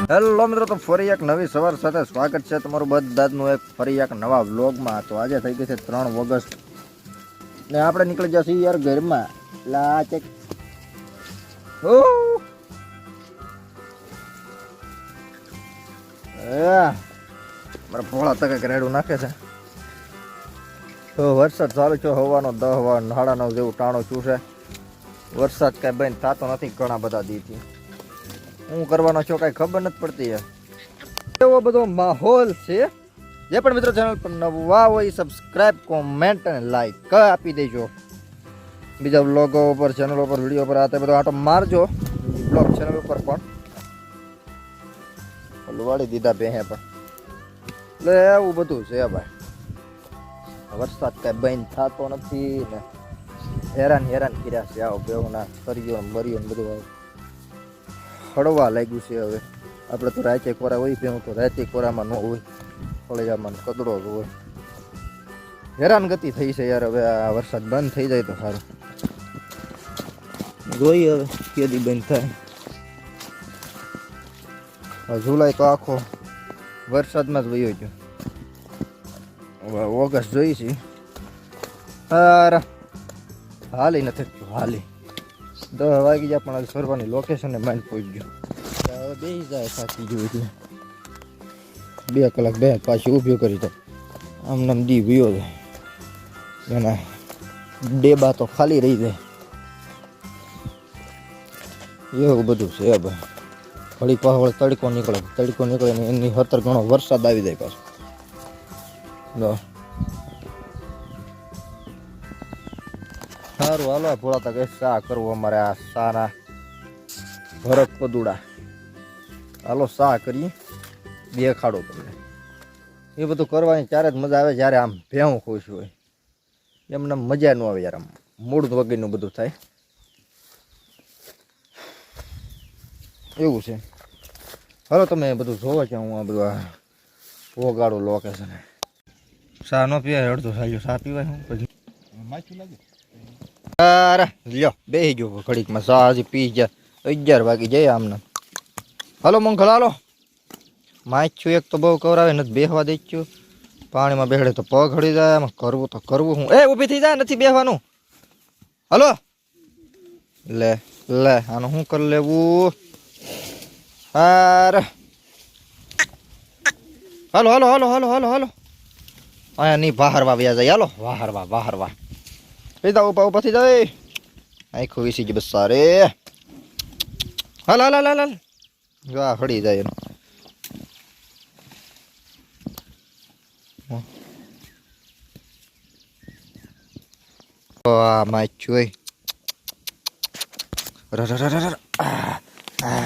Hello મિત્રો, તો ફરી એક નવી સવાર સાથે સ્વાગત છે તમારું બધાનું એક ફરી એક નવા વ્લોગમાં. તો આજે થઈ ગઈ છે 3 ઓગસ્ટ ને આપણે નીકળી જશે યાર ઘરમાં. લા ચેક મારા ભોળા તકે રેડું નાખે છે. તો વરસાદ ચાલુ છે હવાનો 10 સાડા 9 જેવું ટાણો છું છે. વરસાદ કાંઈ બંધ થતો નથી ઘણા બધા દીથી. હું કરવાનો છો કાંઈ ખબર નથી પડતી યાર. એવો બધો માહોલ છે. જે પણ મિત્રો ચેનલ પર નવા હોય સબસ્ક્રાઇબ, કોમેન્ટ અને લાઈક આપી દેજો. બીજા બ્લોગો ઉપર, ચેનલો પર, વિડીયો પર આ બધો આટો મારજો. બ્લોગ ચેનલ ઉપર પણ વાળી દીધા બેહે પણ એટલે એવું બધું છે ભાઈ. વરસાદ કાંઈ બંધ થતો નથી ને હેરાન કર્યા છે. આવો બેવના સરિયો મરિયો ને બધું હળવા લાગ્યું છે. હવે આપણે તો રાતે કોરા હોય ભેવું, તો રાતે કોરામાં ન હોય, ફળિયામાં કદડો જ હોય. હેરાન ગતિ થઈ છે યાર. હવે આ વરસાદ બંધ થઈ જાય તો સારું. જોઈએ હવે કેદી બંધ થાય. જુલાઈ તો આખો વરસાદમાં જ વયો ગયો. હવે ઓગસ્ટ જોઈ છે. હાલી નથી હાલી 10 વાગી જાય પણ સરવાની લોકેશનને માઇન્ડ પહોંચી ગયો. હવે બેસી જાય થાકી ગયું એટલે 2 કલાક બે પાછી ઊભી કરી દો. આમ નામ દી વિયો જાય એના ડેબા તો ખાલી રહી જાય. એવું બધું છે ભાઈ. ઘડી પાછળ તડકો નીકળે ને એની 17 ગણો વરસાદ આવી જાય પાછો. સારું હાલો ભોળા તકે શા કરવું અમારે આ સાના ભરત પદુડા. હાલો શા કરીએ, દેખાડો તમને. એ બધું કરવાની ત્યારે જ મજા આવે જ્યારે આમ ભેવું ખુશ હોય. એમને મજા ન આવે યાર. આમ મૂળ વગરનું બધું થાય એવું છે. હાલો તમે બધું જોવો છે. હું આ બધું ભોગાડું લોકેશન. શા ન પીવાય અડધું સાલ્યું શા પીવાય હું પછી માછું લાગે. અરે લ્યો બેસી ગયો ઘડીકમાં. શા હજી પી ગયા 11 વાગી જાય આમને. હાલો મંગલ હાલો. માછું એક તો બહુ કવરાવે નથી બેસવા દે છું. પાણીમાં બેહડે તો પગ હળી જાય. એમાં કરવું તો કરવું હું. ઊભી થઈ જાય, નથી બેસવાનું. હાલો લે આનું શું કરી લેવું. અરે હાલો અહીંયા નહીં બહારવા વ્યા જાય. હાલો બહારવા પીધા ઉભા થઈ જાય. આખું વીસી ગઈ બસ સારે. હાલ વાહ હળી જાય એનો. માછું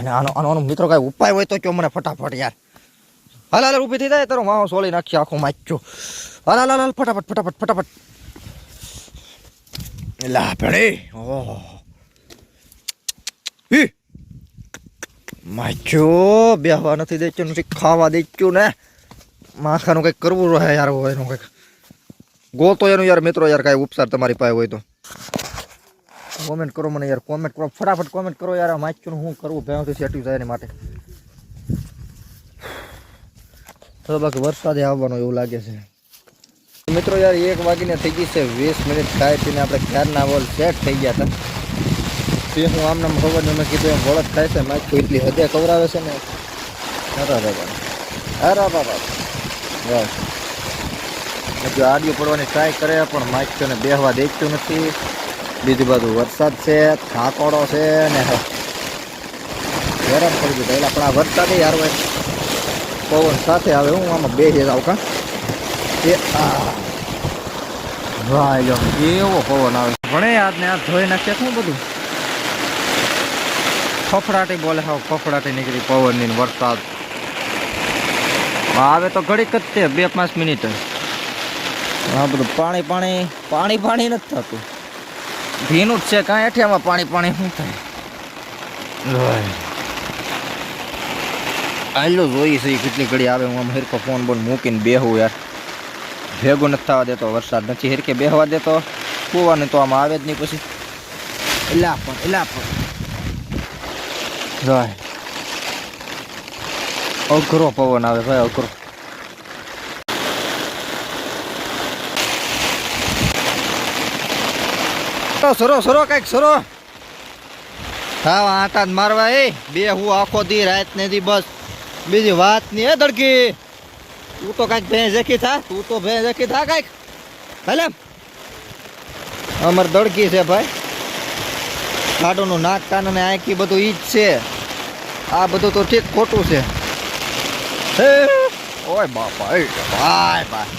આનો મિત્રો કઈ ઉપાય હોય તો કયો મને ફટાફટ યાર. હાલ ઊભી થઈ જાય તારો માવો સોળી નાખી આખું માછું. હાલ ફટાફટ લા ભણે. માછું બેહવા નથી દેતું, નથી ખાવા દેતું ને. માખાનું કંઈક કરવું રહે યાર. એનું કંઈક ગોતો એનું યાર મિત્રો. યાર કાંઈ ઉપચાર તમારી પાસે હોય તો કોમેન્ટ કરો મને યાર. કોમેન્ટ કરો ફટાફટ કોમેન્ટ કરો યાર. આ માછું શું કરવું ભેવથી સેટિંગ થાય એની માટે. તો બાકી વરસાદે આવવાનો એવું લાગે છે મિત્રો. યાર 1 વાગીને થઈ ગઈ છે 20 મિનિટ ખાઈ પીને આપણે ક્યારના બોલ સેટ થઈ ગયા હતા. તે હું આમનામ ખબર મેં કીધું એમ બળદ થાય છે. માછું એટલી હદે કવરાવે છે ને. અરે બાબા બસ હજુ આડિયો પડવાની ટ્રાય કરે પણ માછુંને બેહવા દેતું નથી. બીજી બાજુ વરસાદ છે, થાકોડો છે ને હેરાન કરી દીધા. એટલે પણ આ વરસાદ યાર હોય પવન સાથે આવે. હું આમાં બેસી જાઉં કા એવો પવન આવે. ભણે આજને આ ધોઈ નાખે શું બધું ફફડાટી બોલે. હા ફફડાટી નીકળી પવનની. વરસાદ આવે તો ઘડીક જ તે 2-5 મિનિટ. આ બધું પાણી નથી થતું. ભીનું જ છે કાંઈ. એઠિયામાં પાણી શું થાય. આલો જોઈ છે કેટલી ઘડી આવે. હું આમ હિરકો ફોન મૂકીને બેહું યાર. ભેગું નથી થવા દેતો. વરસાદ નથી હિરકે બેહવા દેતો. કૂવાનું તો આમાં આવે જ નહીં પછી. એલા પણ અઘરો પવન આવે ભાઈ, અઘરો. સરો સરો કઈક સરો. હા આટા જ મારવા એ બે હું આખો દી રાત ને દી બસ બીજી વાત નહીં હે દડકી. તું તો કઈક ભેંસ જખી થા, તું તો ભેંસ જખી થા કઈક. ભલે અમાર દડકી છે ભાઈ, ખાડોનું નાક કાન અને આંખી બધું ઈ જ છે. આ બધું તો ઠીક ખોટું છે. ઓય બાપા ભાઈ ભાઈ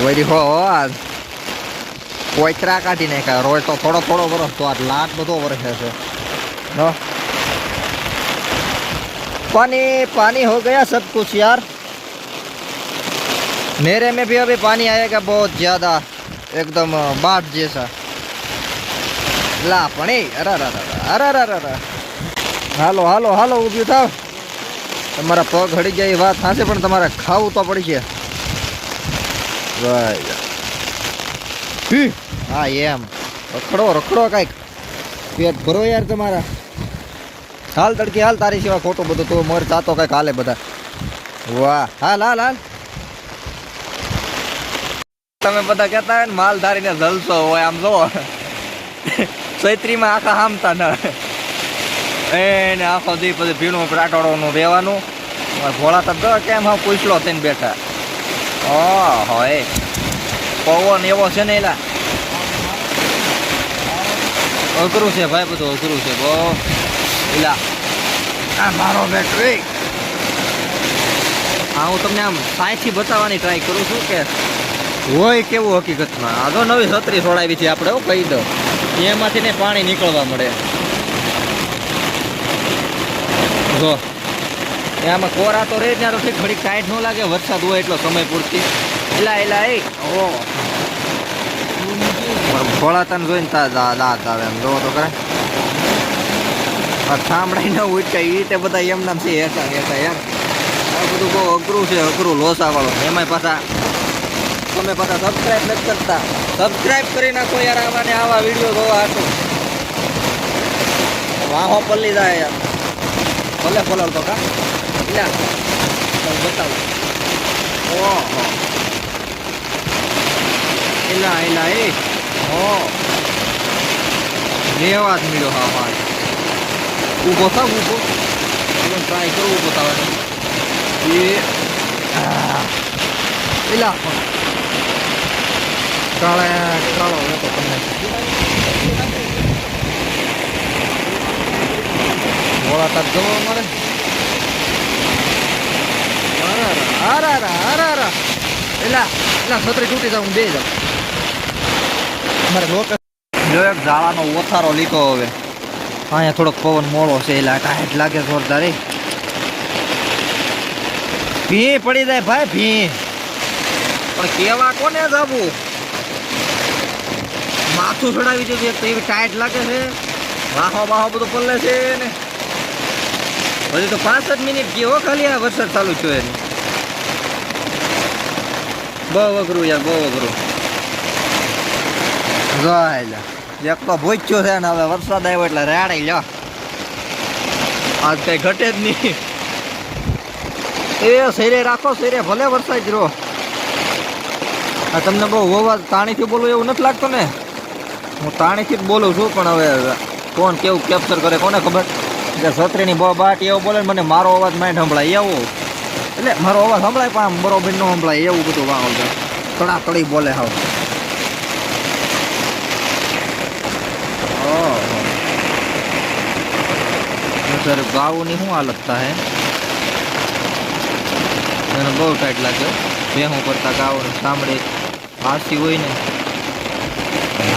વરી હો આજ કોઈતરા કાઢી નાખ્યા. રોજ તો થોડો થોડો વરસ તો આ લાટ બધો વરસે છે. पानी पानी हो गया सब कुछ यार. मेरे में भी अभी पानी आएगा बहुत ज्यादा, एकदम बाढ़ जैसा. ला पानी अरे हालो हालो हालो ઊભી થાવ. તમારા પગ હડી જાય વાત થાશે પણ તમારે ખાવું તો પડી છે. હા એમ રખડો રખડો કાંઈક પેટ ભરો યાર તમારા. હાલ તડકી હાલ, તારી સિવાય ખોટું બધું તું મોર ચાતો કંઈક હાલે બધા. વાહ હાલ હાલ હાલ. તમે બધા કહેતા હોય ને માલધારીને જલસો હોય, આમ જો ચૈત્રીમાં આખા હામતા ન એને આખો દી પછી ભીણું રાટોડોનું રહેવાનું. ભોળા તો કેમ હા પૂછલો થઈને બેઠા. હોય પવન એવો છે ને એલા અઘરું છે ભાઈ, બધું અઘરું છે બહુ. એલા આ મારો બેટરી હા હું તમને આમ સાયથી બતાવવાની ટ્રાય કરું છું કે હોય કેવું હકીકતમાં. આ તો નવી છત્રી છોડાવી છે આપણે, હું કહી દઉં એમાંથી ને પાણી નીકળવા મળે. જો આમાં કોરા તો રહે ત્યાં તો ઠીક ઘડીક ટાઈટ ન લાગે, વરસાદ હોય એટલો સમય પૂરતી. એલા એલા એ ભોળા તને જોઈને દાંત આવે એમ જોવો તો કરે. સાંભળાઈ ન ઉઠાય એ રીતે બધા એમ નામ છે હેઠા હેઠા યાર. આ બધું બહુ અઘરું છે, અઘરું લોસા વાળું. એમાંય પાછા તમે પાછા સબસ્ક્રાઈબ નથી કરતા. સબસ્ક્રાઈબ કરી નાખો યાર આવા ને આવા વિડીયો જોવા હતું. વાહો પલ્લી જાય યાર. ભલે પલળતો કા બતાવું. ઓહો એલા એલા એ લેવા જ મળ્યો. હા હા ઊભો થાવ ઊભો ટ્રાય કરું ઊભો થવાનું. એ એલા કાળો હતો તમને ભોળા તાર જવો મળે. એલા એલા છત્રી તૂટી જાવ, હું બે જાઉં. અમારે લોકો જો એક ઝાડાનો ઓથારો લીધો. હવે અહીંયા થોડોક પવન મોડો છે એટલે ટાઈટ લાગે જોરદાર. ભી પડી જાય ભાઈ ભી. પણ કેવા કોને જવું, માથું ચડાવી દીધું એક તો એવી ટાઈટ લાગે છે. વાહો બાહો બધું પલ્લે છે ને. હજી તો 65 મિનિટ ગયો ખાલી આ વરસાદ ચાલુ થયો એની. બહુ અઘરું યાર બહુ અઘરું. જોયેલા એક તો ભૂચ્યો છે ને હવે વરસાદ આવ્યો એટલે રેડાઈ લ્યો. આજ કઈ ઘટે જ નહીં. એ શેરે રાખો શેરે ભલે વરસાદ રહો. આ તમને બહુ અવાજ તાણીથી બોલું એવું નથી લાગતું ને? હું તાણીથી જ બોલું છું પણ હવે કોણ કેવું કેપ્ચર કરે કોને ખબર. કે છત્રીની બાટ એવું બોલે મને મારો અવાજ માઇન્ડ સંભળાય એવું. એટલે મારો અવાજ સંભળાય પણ આમ બરોબર ન સંભળાય એવું બધું વાવ છે. તડા તડી બોલે હાવ. સર ગાઉની શું હાલત થાય એને બહુ ટાઈટ લાગે. ભેહું કરતા ગાઉને સાંભળી હાસી હોય ને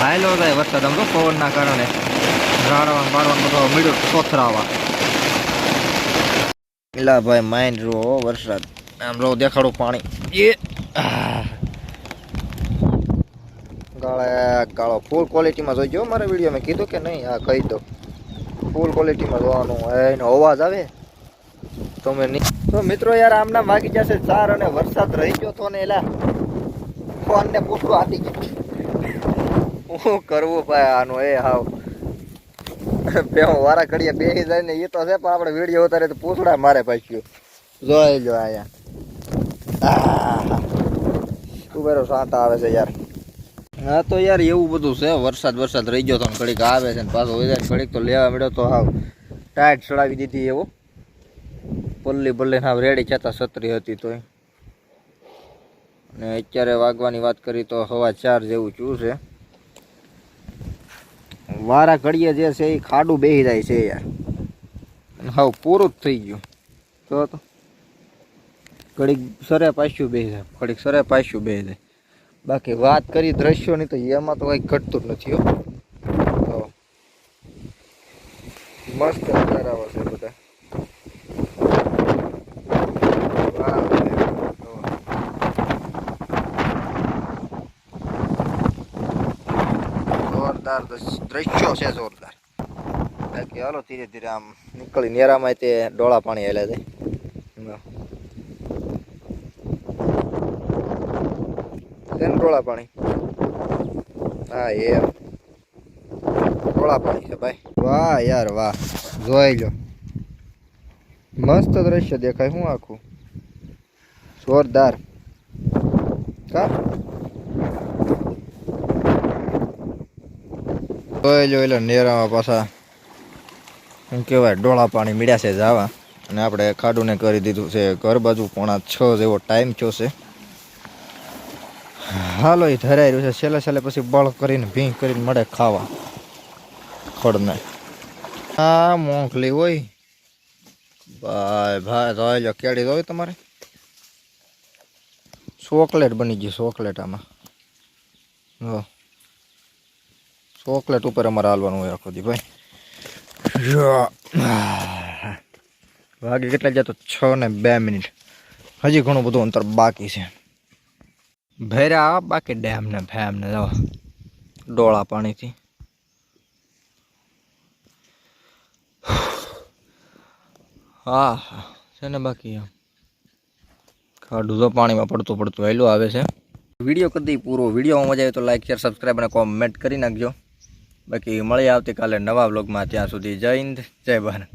હાયલો થાય વરસાદ આમ તો પવનના કારણે ઝાડવા બાળવાનું બધો મીડું સોથરાવા. એલા ભાઈ માઇન્ડ રો વરસાદ આમ રો દેખાડું પાણી. એ કાળો ફૂલ ક્વોલિટીમાં જોઈજો મારા વિડીયો મેં કીધું કે નહીં? હા કહી દો ફૂલ ક્વોલિટીમાં જોવાનું. એનો અવાજ આવે તમે નહીં તો મિત્રો યાર આમના વાગી જશે 4 અને વરસાદ રહી ગયો તો ને એલા ફોનને પૂછવું આપી ગયું. શું કરવું ભાઈ આનું? એ હાવ બે વારા ઘડીએ બેસી જાય ને એ તો છે પણ આપણે વિડીયો ઉતારે તો પૂછડા મારે પાછું. જોઈ લો આયા ઉભેરો સાંટા આવે છે યાર. હા તો યાર એવું બધું છે. વરસાદ રહી ગયો તો ઘડીક આવે છે ને પાછો વધારે ઘડીક તો લેવા મળ્યો તો હાવ ટાઈટ ચડાવી દીધી એવો. પલ્લી હાવ રેડી છતાં છત્રી હતી તોય. અને અત્યારે વાગવાની વાત કરી તો 4:15 જેવું ચૂ છે. વારા ઘડીએ જે છે એ ખાડું બેસી જાય છે યાર. હાવ પૂરું જ થઈ ગયું તો ઘડીક સરે પાછું બેસી જાય, ઘડીક સરે પાછું બેસી જાય. બાકી વાત કરી દ્રશ્યોની તો એમાં તો કંઈ ઘટતું જ નથી હો. તો મસ્ત નજારાઓ છે બધા. જોરદાર દ્રશ્યો છે, જોરદાર. બાકી હાલો ધીરે ધીરે આમ નીકળી નેરામાં તે ડોળા પાણી હેલે છે. ડોળા પાણી, હા એમ ડોળા પાણી છે ભાઈ. વાહ યાર વાહ, જોઈ લો મસ્ત દ્રશ્ય દેખાય. હું આખું જોરદાર કા જોઈ લો. એટલે નેરામાં પાછા શું કહેવાય ડોળા પાણી મીડ્યા છે જવા. અને આપણે ખાડુને કરી દીધું છે ઘર બાજુ. 5:45 જેવો ટાઈમ થયો છે. હાલો એ ધરાઈ રહ્યું છે. છેલ્લે પછી બળ કરીને ભીં કરીને મળે ખાવા ખડને. હા મોંઘલી હોય ભાઈ જોઈ લો. કેળી હોય તમારે ચોકલેટ બની ગઈ. ચોકલેટ આમાં ચોકલેટ ઉપર અમારે હાલવાનું હોય આખો દી ભાઈ. વાગે કેટલા જતો 6:02. હજી ઘણું બધું અંતર બાકી છે. ભેરા બાકી ડેમ ને ફેમ ને જવા ડોળા પાણીથી. હા છે ને બાકી આમ ખાડું તો પાણીમાં પડતું હેલું આવે છે. વિડીયો કદી પૂરો. વિડીયોમાં મજા આવે તો લાઈક શેર સબસ્ક્રાઈબ અને કોમેન્ટ કરી નાખજો. બાકી મળીએ આવતીકાલે નવા વ્લોગમાં. ત્યાં સુધી જય હિન્દ, જય ભારત.